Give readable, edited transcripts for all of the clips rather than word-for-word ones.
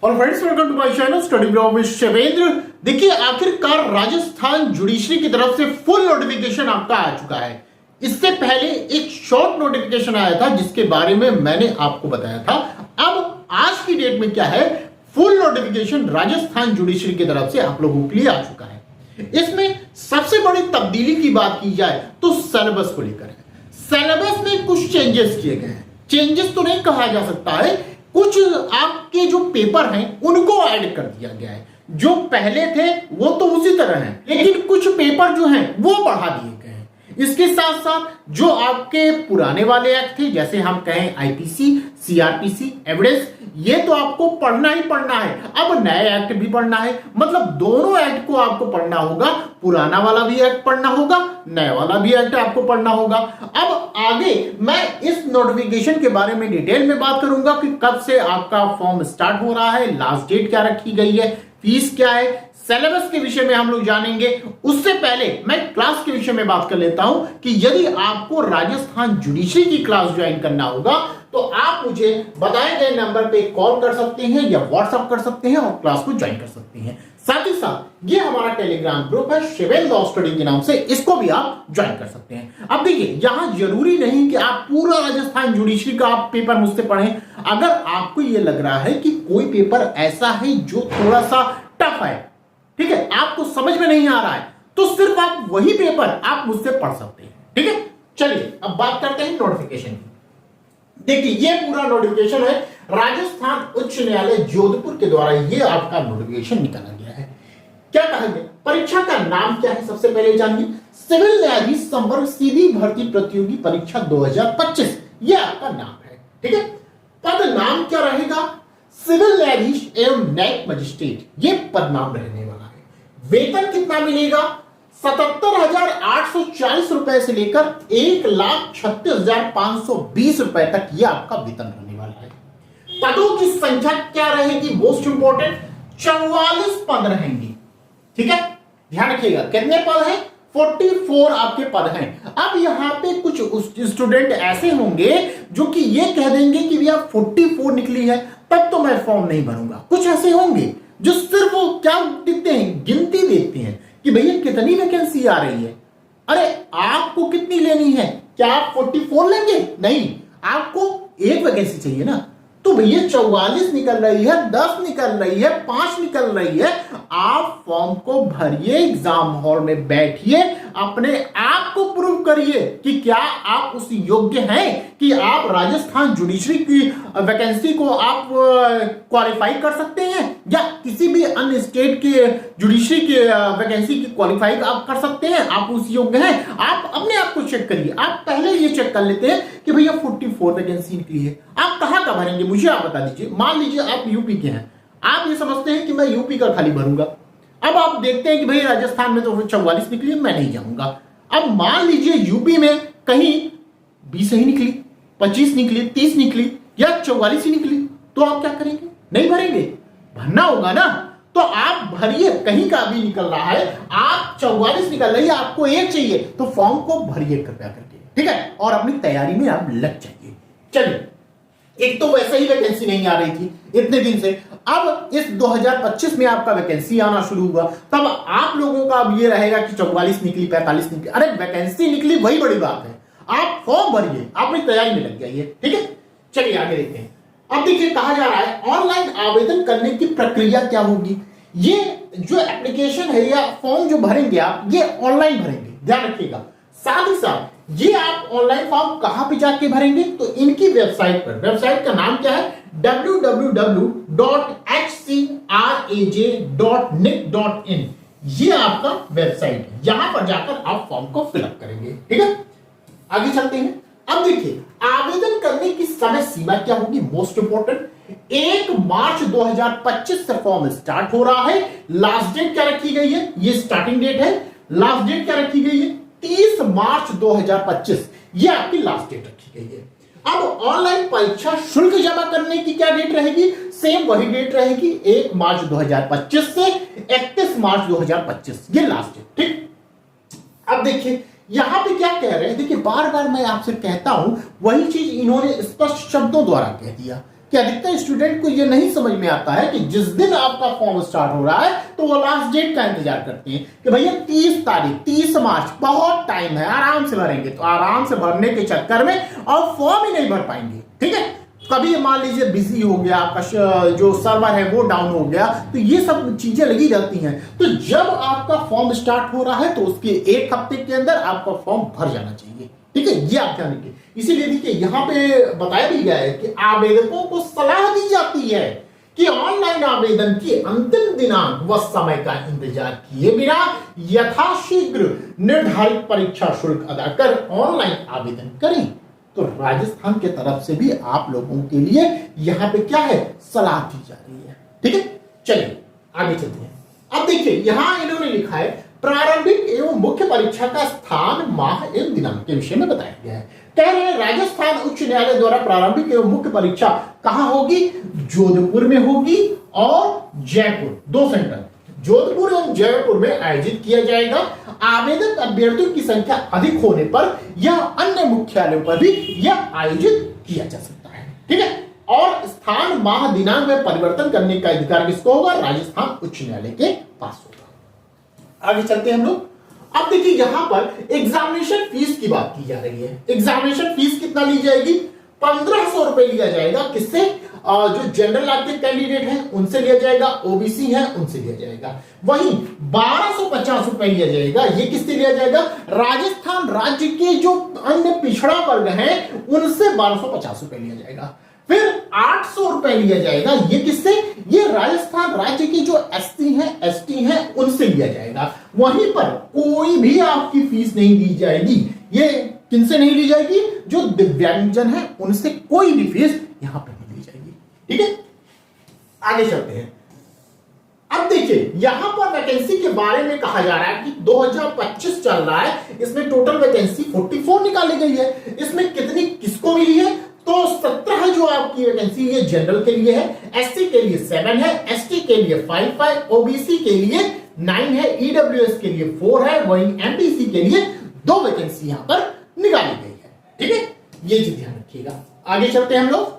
और friends, welcome to my channel study blog with Shivendra. देखिए, आखिरकार राजस्थान जुडिशरी की तरफ से फुल नोटिफिकेशन आपका आ चुका है। इससे पहले एक शॉर्ट नोटिफिकेशन आया था जिसके बारे में मैंने आपको बताया था। अब आज की डेट में क्या है, फुल नोटिफिकेशन राजस्थान जुडिशरी की तरफ से आप लोगों के लिए आ चुका है। इसमें सबसे बड़ी तब्दीली की बात की जाए तो सिलेबस को लेकर है। सिलेबस में कुछ चेंजेस किए गए हैं। चेंजेस तो नहीं कहा जा सकता है, कुछ आपके जो पेपर हैं उनको ऐड कर दिया गया है। जो पहले थे वो तो उसी तरह हैं, लेकिन कुछ पेपर जो हैं वो बढ़ा दिए गए हैं। इसके साथ साथ जो आपके पुराने वाले एक्ट थे, जैसे हम कहें आईपीसी, सीआरपीसी, एविडेंस, ये तो आपको पढ़ना ही पढ़ना है। अब नए एक्ट भी पढ़ना है, मतलब दोनों एक्ट को आपको पढ़ना होगा। पुराना वाला भी एक्ट पढ़ना होगा, नया वाला भी एक्ट आपको पढ़ना होगा। अब आगे मैं इस नोटिफिकेशन के बारे में डिटेल में बात करूंगा कि कब से आपका फॉर्म स्टार्ट हो रहा है, लास्ट डेट क्या रखी गई है, फीस क्या है, सिलेबस के विषय में हम लोग जानेंगे। उससे पहले मैं क्लास के विषय में बात कर लेता हूं कि यदि आपको राजस्थान जुडिशरी की क्लास ज्वाइन करना होगा तो आप मुझे बताए गए नंबर पे कॉल कर सकते हैं या व्हाट्सएप कर सकते हैं और क्लास को ज्वाइन कर सकते हैं। साथ ही साथ ये हमारा टेलीग्राम ग्रुप है शिवेंद्र लॉ स्टडी के नाम से, इसको भी आप ज्वाइन कर सकते हैं। अब देखिए, यहां जरूरी नहीं कि आप पूरा राजस्थान जुडिशरी का आप पेपर मुझसे पढ़ें। अगर आपको यह लग रहा है कि कोई पेपर ऐसा है जो थोड़ा सा टफ है, ठीक है, आपको समझ में नहीं आ रहा है, तो सिर्फ आप वही पेपर आप मुझसे पढ़ सकते हैं। ठीक है, चलिए अब बात करते हैं नोटिफिकेशन की। देखिए, ये पूरा नोटिफिकेशन है राजस्थान उच्च न्यायालय जोधपुर के द्वारा ये आपका नोटिफिकेशन निकाला गया है। क्या कहा गया, परीक्षा का नाम क्या है, सबसे पहले जानिए। सिविल न्यायाधीश संवर्ग सीधी भर्ती प्रतियोगी परीक्षा 2025, ये आपका नाम है। ठीक है, पद नाम क्या रहेगा, सिविल न्यायाधीश एवं न्यायिक मजिस्ट्रेट, ये पद नाम रहने वाला है। वेतन कितना मिलेगा, 77,840 रुपए से लेकर 1,36,520 रुपए तक ये आपका वेतन रहने वाला है। पदों की संख्या क्या रहेगी, मोस्ट इंपोर्टेंट, 44 पद रहेंगे। ठीक है, ध्यान रखिएगा, कितने पद हैं, 44 आपके पद हैं। अब यहां पे कुछ स्टूडेंट ऐसे होंगे जो कि ये कह देंगे कि भैया 44 निकली है तब तो मैं फॉर्म नहीं भरूंगा। कुछ ऐसे होंगे जो सिर्फ वो क्या देखते हैं, गिनती देखते हैं कि भैया कितनी वैकेंसी आ रही है। अरे आपको कितनी लेनी है, क्या आप 44 लेंगे? नहीं, आपको एक वैकेंसी चाहिए ना। तो भैया 44 निकल रही है, 10 निकल रही है, 5 निकल रही है, आप फॉर्म को भरिए, एग्जाम हॉल में बैठिए, अपने आप को प्रूव करिए कि क्या आप उस योग्य हैं कि आप राजस्थान जुडिशरी की वैकेंसी को आप क्वालिफाई कर सकते हैं, या किसी भी अन्य स्टेट के जुडिशरी की वैकेंसी की क्वालिफाई आप कर सकते हैं, आप उस योग्य हैं। आप अपने आप को चेक करिए। आप पहले ये चेक कर लेते हैं कि भैया 44 वैकेंसी निकली है, आप कहां का भरेंगे, मुझे आप बता दीजिए। मान लीजिए आप यूपी के हैं, आप ये समझते हैं कि मैं यूपी का खाली भरूंगा। अब आप देखते हैं कि भाई राजस्थान में तो 44 निकली, मैं नहीं जाऊंगा। अब मान लीजिए यूपी में कहीं 20 ही निकली, 25 निकली, 30 निकली या 44 ही निकली, तो आप क्या करेंगे, नहीं भरेंगे, भरना होगा ना। तो आप भरिए, कहीं का भी निकल रहा है, आप 44 निकल रही है, आपको एक चाहिए, तो फॉर्म को भरिए कृपया करके। ठीक है, और अपनी तैयारी में आप लग जाइए। चलिए, एक तो वैसे ही वैकेंसी नहीं आ रही थी इतने दिन से, अब इस 2025 में आपका वैकेंसी आना शुरू हुआ, तब आप लोगों का अब ये रहेगा कि 44 निकली, 45 निकली। अरे वैकेंसी निकली वही बड़ी बात है, आप फॉर्म भरिए, अपनी तैयारी में लग जाइए। ठीक है, चलिए आगे देखते हैं। अब देखिए, कहा जा रहा है ऑनलाइन आवेदन करने की प्रक्रिया क्या होगी। ये जो एप्लीकेशन है या फॉर्म जो भरेंगे आप, ये ऑनलाइन भरेंगे, ध्यान रखिएगा। साथ ही साथ ये आप ऑनलाइन फॉर्म कहां पे जाके भरेंगे, तो इनकी वेबसाइट पर, वेबसाइट का नाम क्या है, www.hcraj.nic.in, ये आपका वेबसाइट है। यहां पर जाकर आप फॉर्म को फिलअप करेंगे। ठीक है, आगे चलते हैं। अब देखिए, आवेदन करने की समय सीमा क्या होगी, मोस्ट इंपोर्टेंट, 1 मार्च 2025 से फॉर्म स्टार्ट हो रहा है। लास्ट डेट क्या रखी गई है, ये स्टार्टिंग डेट है, लास्ट डेट क्या रखी गई है, 30 मार्च 2025, ये आपकी लास्ट डेट रखी गई है। अब ऑनलाइन परीक्षा शुल्क जमा करने की क्या डेट रहेगी, सेम वही डेट रहेगी, 1 मार्च 2025 से 31 मार्च 2025, ये लास्ट डेट। ठीक, अब देखिए यहां पे क्या कह रहे हैं, देखिए बार बार मैं आपसे कहता हूं, वही चीज इन्होंने स्पष्ट शब्दों द्वारा कह दिया। कि अधिकतर स्टूडेंट को यह नहीं समझ में आता है कि जिस दिन आपका फॉर्म स्टार्ट हो रहा है तो वो लास्ट डेट का इंतजार करते हैं कि भैया 30 तारीख 30 मार्च बहुत टाइम है, आराम से भरेंगे। तो आराम से भरने के चक्कर में और फॉर्म ही नहीं भर पाएंगे। ठीक है, कभी मान लीजिए बिजी हो गया, आपका जो सर्वर है वो डाउन हो गया, तो ये सब चीजें लगी रहती हैं। तो जब आपका फॉर्म स्टार्ट हो रहा है तो उसके एक हफ्ते के अंदर आपका फॉर्म भर जाना चाहिए। ठीक है, ये आप ध्यान रखिए। इसीलिए देखिए यहाँ पे बताया भी गया है कि आवेदकों को सलाह दी जाती है कि ऑनलाइन आवेदन की अंतिम दिनांक व समय का इंतजार किए बिना यथाशीघ्र निर्धारित परीक्षा शुल्क अदा कर ऑनलाइन आवेदन करें। तो राजस्थान के तरफ से भी आप लोगों के लिए यहां पे क्या है, सलाह दी जा रही है। ठीक है, चलिए आगे चलते हैं। अब देखिए यहां इन्होंने लिखा है प्रारंभिक एवं मुख्य परीक्षा का स्थान, माह एवं दिनांक के विषय में बताया गया है। कह रहे हैं राजस्थान उच्च न्यायालय द्वारा प्रारंभिक एवं मुख्य परीक्षा कहां होगी, जोधपुर में होगी और जयपुर, 2 सेंटर जोधपुर एवं जयपुर में आयोजित किया जाएगा। आवेदक अभ्यर्थियों की संख्या अधिक होने पर यह अन्य मुख्यालयों पर भी यह आयोजित किया जा सकता है। ठीक है, और स्थान, माह, दिनांक में परिवर्तन करने का अधिकार किसको होगा, राजस्थान उच्च न्यायालय के पास होगा। आगे चलते हैं हम लोग। अब देखिए यहां पर एग्जामिनेशन फीस की बात की जा रही है। एग्जामिनेशन फीस कितना ली जाएगी, 1500 रुपए लिया जाएगा। किससे, जो जनरल के कैंडिडेट हैं उनसे लिया जाएगा, ओबीसी हैं उनसे लिया जाएगा। वहीं 1250 रुपए लिया जाएगा, ये किससे लिया जाएगा, राजस्थान राज्य के जो अन्य पिछड़ा वर्ग हैं उनसे 1250 रुपए लिया जाएगा। फिर 800 रुपए लिया जाएगा, ये किससे, ये राजस्थान राज्य की जो एससी हैं एसटी हैं उनसे लिया जाएगा। वहीं पर कोई भी आपकी फीस नहीं दी जाएगी। ये किनसे नहीं ली जाएगी, जो दिव्यांगजन है उनसे कोई भी फीस यहां पर नहीं ली जाएगी। ठीक है, आगे चलते हैं। अब देखिए यहां पर वैकेंसी के बारे में कहा जा रहा है कि 2025 चल रहा है, इसमें टोटल वैकेंसी 44 निकाली गई है। इसमें कितनी किसको मिली है, तो 17 जो आपकी वैकेंसी ये जनरल के लिए है, एससी के लिए 7 है, एसटी के लिए 5 है, ओबीसी के लिए 9 है, ईडब्ल्यूएस के लिए 4 है, वहीं एमपीसी के लिए 2 वैकेंसी यहां पर निकाली गई है। ठीक है, ये चीज ध्यान रखिएगा। आगे चलते हैं हम लोग।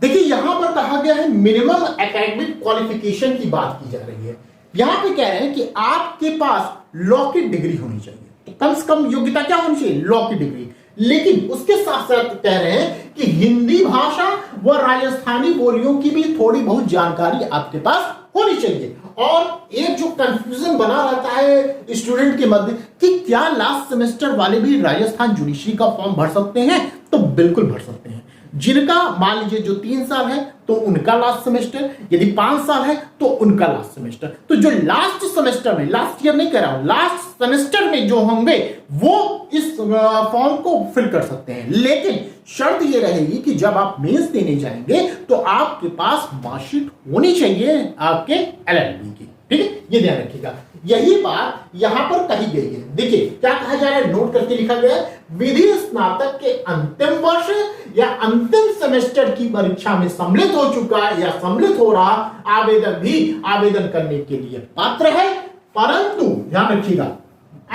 देखिए यहां पर कहा गया है मिनिमम एकेडमिक क्वालिफिकेशन की बात की जा रही है। यहां पे कह रहे हैं कि आपके पास लॉ की डिग्री होनी चाहिए। तो कम से कम योग्यता क्या होनी चाहिए, लॉ की डिग्री। लेकिन उसके साथ साथ कह रहे हैं कि हिंदी भाषा व राजस्थानी बोलियों की भी थोड़ी बहुत जानकारी आपके पास होनी चाहिए। और एक जो कंफ्यूजन बना रहता है स्टूडेंट के मध्य कि क्या लास्ट सेमेस्टर वाले भी राजस्थान जुडिशरी का फॉर्म भर सकते हैं, तो बिल्कुल भर सकते हैं। जिनका मान लीजिए जो 3 साल है तो उनका लास्ट सेमेस्टर, यदि 5 साल है तो उनका लास्ट सेमेस्टर। तो जो लास्ट सेमेस्टर में, लास्ट ईयर नहीं कह रहा हूं, लास्ट सेमेस्टर में जो होंगे वो इस फॉर्म को फिल कर सकते हैं। लेकिन शर्त ये रहेगी कि जब आप मेंस देने जाएंगे तो आपके पास मार्कशीट होनी चाहिए आपके एलएलबी की। ठीक है, ये ध्यान रखिएगा। यही बात यहां पर कही गई है। देखिए क्या कहा जा रहा है, नोट करके लिखा गया है, विधि स्नातक के अंतिम वर्ष या अंतिम सेमेस्टर की परीक्षा में सम्मिलित हो चुका है या सम्मिलित हो रहा आवेदक भी आवेदन करने के लिए पात्र है। परंतु ध्यान रखिएगा,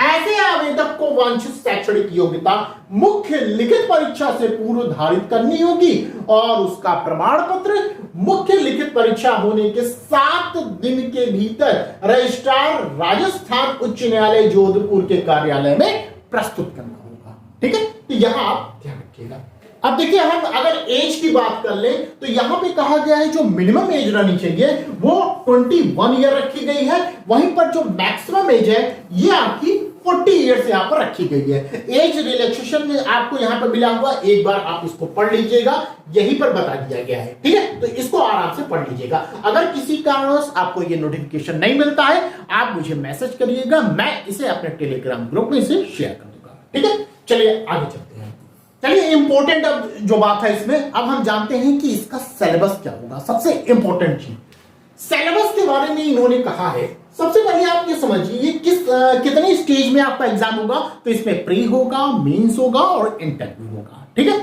ऐसे आवेदक को वांछित शैक्षणिक योग्यता मुख्य लिखित परीक्षा से पूर्व धारित करनी होगी और उसका प्रमाण पत्र मुख्य लिखित परीक्षा होने के 7 दिन के भीतर रजिस्ट्रार राजस्थान उच्च न्यायालय जोधपुर के कार्यालय में प्रस्तुत करना होगा। ठीक है, तो यहां आप ध्यान रखिएगा। अब देखिए हम अगर एज की बात कर ले तो यहां पे कहा गया है जो मिनिमम एज रहनी चाहिए वो 21 ईयर रखी गई है। वहीं पर जो मैक्सिमम एज है ये आपकी 40 ईयर्स यहां पर रखी गई है। एज रिलैक्सेशन में आपको यहां पर मिला हुआ, एक बार आप इसको पढ़ लीजिएगा, यहीं पर बता दिया गया है। ठीक है, तो इसको आराम से पढ़ लीजिएगा। अगर किसी कारणवश आपको ये नोटिफिकेशन नहीं मिलता है आप मुझे मैसेज करिएगा, मैं इसे अपने टेलीग्राम ग्रुप में इसे शेयर कर दूंगा। ठीक है, चलिए आगे चलते हैं। चलिए इंपॉर्टेंट अब जो बात है इसमें, अब हम जानते हैं कि इसका सिलेबस क्या होगा। सबसे इंपॉर्टेंट चीज सिलेबस के बारे में इन्होंने कहा है। सबसे पहले आप ये समझिए कितने स्टेज में आपका एग्जाम होगा। तो इसमें प्री होगा, मेंस होगा और इंटरव्यू होगा। ठीक है,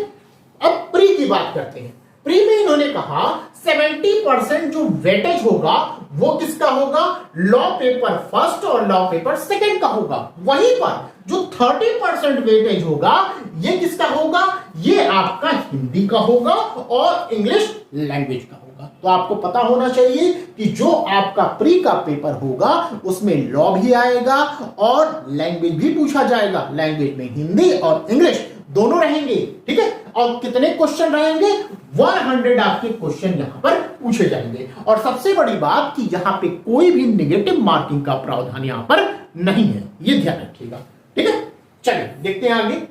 अब प्री की बात करते हैं। प्री में इन्होंने कहा 70% जो वेटेज होगा वो किसका होगा, लॉ पेपर फर्स्ट और लॉ पेपर सेकंड का होगा। वहीं पर जो 30% वेटेज होगा ये किसका होगा, ये आपका हिंदी का होगा और इंग्लिश लैंग्वेज का होगा। तो आपको पता होना चाहिए कि जो आपका प्री का पेपर होगा उसमें लॉ भी आएगा और लैंग्वेज भी पूछा जाएगा। लैंग्वेज में हिंदी और इंग्लिश दोनों रहेंगे, ठीक है। और कितने क्वेश्चन रहेंगे, 100 आपके क्वेश्चन यहां पर पूछे जाएंगे। और सबसे बड़ी बात कि यहां पे कोई भी नेगेटिव मार्किंग का प्रावधान यहां पर नहीं है, ये ध्यान रखिएगा, ठीक है। चलिए देखते हैं आगे।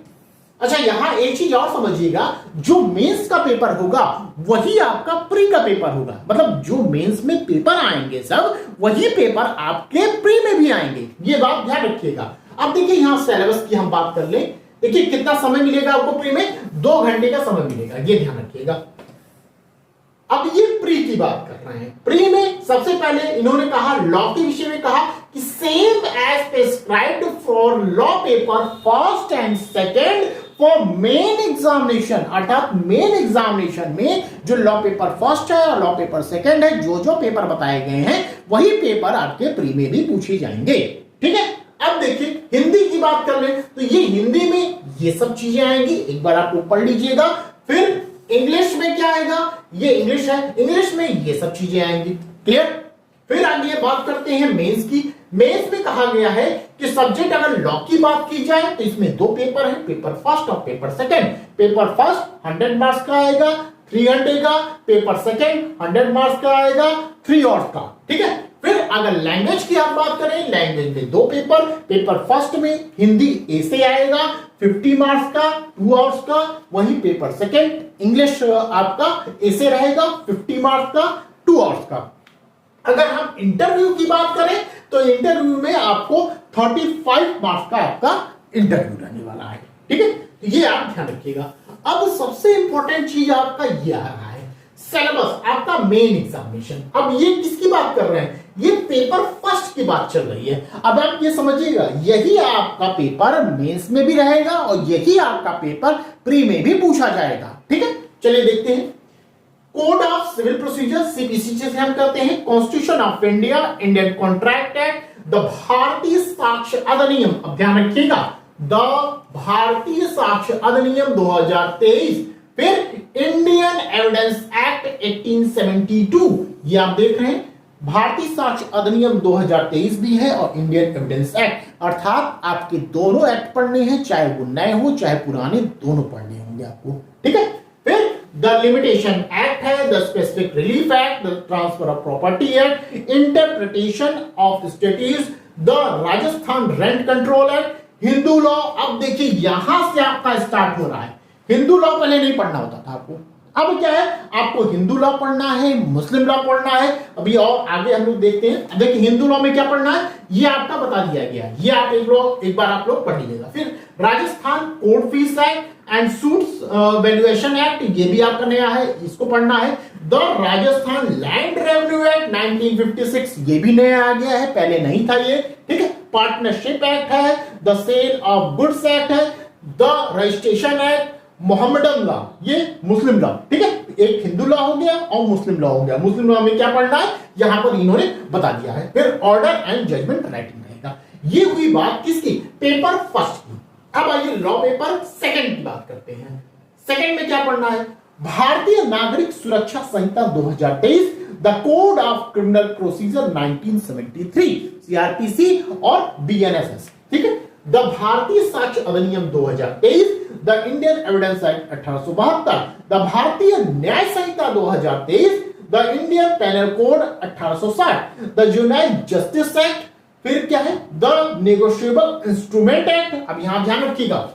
अच्छा, यहां एक चीज और समझिएगा, जो मेंस का पेपर होगा वही आपका प्री का पेपर होगा। मतलब जो मेंस में पेपर आएंगे सब, वही पेपर आपके प्री में भी आएंगे, ये बात ध्यान रखिएगा। अब देखिए यहां सिलेबस की हम बात कर ले। देखिए कितना समय मिलेगा आपको प्री में, 2 घंटे का समय मिलेगा, ये ध्यान रखिएगा। अब ये प्री की बात कर रहे हैं। प्री में सबसे पहले इन्होंने कहा, लॉ के विषय में कहा कि same as prescribed for law paper first and second for main examination, अर्थात मेन एग्जामिनेशन में जो लॉ पेपर फर्स्ट है और लॉ पेपर सेकंड है, जो पेपर बताए गए हैं वही पेपर आपके प्री में भी पूछे जाएंगे, ठीक है। अब देखिए हिंदी की बात कर लें तो ये हिंदी में ये सब चीजें आएंगी, एक बार आप लोग पढ़ लीजिएगा। फिर इंग्लिश में क्या आएगा, ये इंग्लिश है, इंग्लिश में ये सब चीजें आएंगी, क्लियर। फिर आगे बात करते हैं मेंस की। मेंस में कहा गया है कि सब्जेक्ट अगर लॉ की बात की जाए तो इसमें 2 पेपर है, पेपर फर्स्ट और paper second. Paper first 100 marks का आएगा, 300 का। पेपर सेकंड 100 मार्क्स का आएगा, 3 और का, ठीक है। फिर अगर लैंग्वेज की आप बात करें, लैंग्वेज में 2 पेपर, पेपर फर्स्ट में हिंदी ए से आएगा 50 मार्क्स का, 2 आवर्स का। वही पेपर सेकंड इंग्लिश आपका ए से रहेगा 50 मार्क्स का, 2 आवर्स का। अगर हम इंटरव्यू की बात करें तो इंटरव्यू में आपको 35 मार्क्स का आपका इंटरव्यू रहने वाला है, ठीक है। तो ये आप ध्यान रखिएगा। अब सबसे इंपॉर्टेंट चीज आपका ये आ रहा है, सिलेबस, आपका मेन एग्जामिनेशन। अब ये किसकी बात कर रहे हैं, ये पेपर फर्स्ट की बात चल रही है। अब आप ये समझिएगा, यही आपका पेपर मेंस में भी रहेगा और यही आपका पेपर प्री में भी पूछा जाएगा, ठीक है। चलिए देखते हैं। Code of civil procedure, CPC से हम करते हैं। Constitution of India, Indian contract act, the Bharatiya Sakshya अधिनियम, अब ध्यान रखिएगा, द भारतीय साक्ष्य अधिनियम 2023। फिर इंडियन एविडेंस एक्ट 1872, ये आप देख रहे हैं। भारतीय साक्ष्य अधिनियम 2023 भी है और इंडियन एविडेंस एक्ट, अर्थात आपके दोनों एक्ट पढ़ने हैं, चाहे वो नए हो चाहे पुराने, दोनों पढ़ने होंगे आपको, ठीक है। फिर द लिमिटेशन एक्ट है, the specific relief act, the transfer of property act, interpretation of statutes, the Rajasthan rent control act, Hindu law. अब देखिए यहां से आपका स्टार्ट हो रहा है। हिंदू लॉ पहले नहीं पढ़ना होता था आपको, अब क्या है, आपको हिंदू लॉ पढ़ना है, मुस्लिम लॉ पढ़ना है। अभी और आगे हम लोग देखते हैं। देखिए हिंदू लॉ में क्या पढ़ना है ये आपका बता दिया गया है, ये आप एक बार आप लोग पढ़ लीजिएगा। फिर Rajasthan court fees act and suits valuation act, ये भी आपका नया है, इसको पढ़ना है। The Rajasthan land revenue act 1956, ये भी नया आ गया है, पहले नहीं था ये, ठीक है। पार्टनरशिप एक्ट है, the sale of goods act है, the registration act, Mohammedan law, ये मुस्लिम लॉ, ठीक है। एक हिंदू लॉ हो गया और मुस्लिम लॉ हो गया। मुस्लिम लॉ में क्या पढ़ना है यहां पर इन्होंने बता दिया है। फिर ऑर्डर एंड जजमेंट राइटिंग रहेगा। ये हुई बात किसकी, पेपर फर्स्ट की। अब आइए लॉ पेपर सेकंड की बात करते हैं। सेकंड में क्या पढ़ना है, Bharatiya Nagarik Suraksha Sanhita 2023, the code of criminal procedure 1973, CrPC और बीएनएसएस, ठीक है। The Bharatiya Sakshya Adhiniyam 2023, the Indian evidence act 1872, the Bharatiya Nyaya Sanhita 2023, the Indian penal code 1860, the united justice act. फिर क्या है, द नेगोशिएबल इंस्ट्रूमेंट एक्ट। अब यहां ध्यान रखिएगा,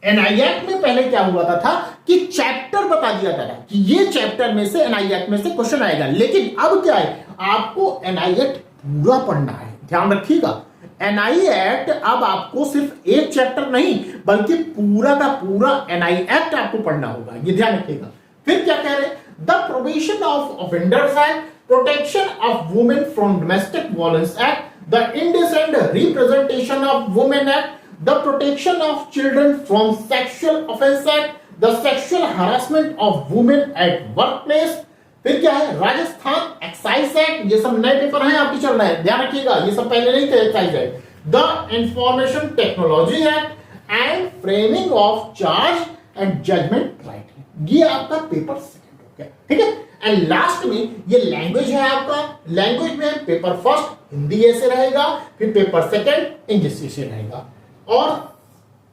एनआई एक्ट में पहले क्या हुआ था कि चैप्टर बता दिया जाता था कि ये चैप्टर में से एनआई एक्ट में से क्वेश्चन आएगा, लेकिन अब क्या है, आपको एनआई एक्ट पूरा पढ़ना है। ध्यान रखिएगा, एनआई एक्ट अब आपको सिर्फ एक चैप्टर नहीं बल्कि पूरा का पूरा एनआई एक्ट आपको पढ़ना होगा, ये ध्यान रखिएगा। फिर क्या कह रहे हैं, the provision of offenders act, protection of women from domestic violence act, the indecent representation of women act, the protection of children from sexual offence act, the sexual harassment of women at work place. फिर क्या है, Rajasthan excise act, ये सब नए paper हैं आपके चल रहे हैं, ध्यान रखिएगा, ये सब पहले नहीं थे excise act. The information technology act and framing of charge and judgment right, ये आपका पेपर सेकंड हो गया, ठीक है। एंड लास्ट में ये लैंग्वेज है आपका, लैंग्वेज में पेपर फर्स्ट हिंदी ऐसे रहेगा, फिर पेपर सेकंड इंग्लिश ऐसे रहेगा, और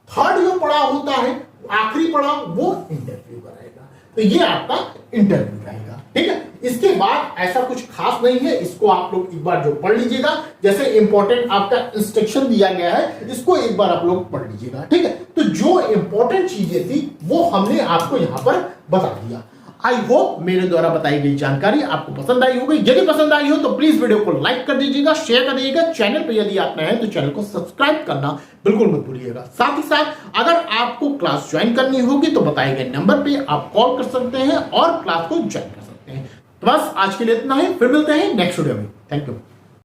थर्ड जो पढ़ा होता है आखिरी पढ़ा वो इंटरव्यू का रहेगा। तो ये आपका इंटरव्यू रहेगा, ठीक है। इसके बाद ऐसा कुछ खास नहीं है, इसको आप लोग एक बार जो पढ़ लीजिएगा, जैसे इंपॉर्टेंट आपका इंस्ट्रक्शन दिया गया है, इसको एक बार आप लोग पढ़ लीजिएगा, ठीक है। तो जो इंपॉर्टेंट चीजें थी वो हमने आपको यहां पर बता दिया। आई होप मेरे द्वारा बताई गई जानकारी आपको पसंद आई होगी। यदि पसंद आई हो तो प्लीज वीडियो को लाइक कर दीजिएगा, शेयर कर दीजिएगा। चैनल पे यदि आप नए हैं तो चैनल को सब्सक्राइब करना बिल्कुल मत भूलिएगा। साथ ही साथ अगर आपको क्लास ज्वाइन करनी होगी तो बताए गए नंबर पे आप कॉल कर सकते हैं और क्लास को ज्वाइन कर सकते हैं। तो बस आज के लिए इतना ही, फिर मिलते हैं नेक्स्ट वीडियो में। Thank you.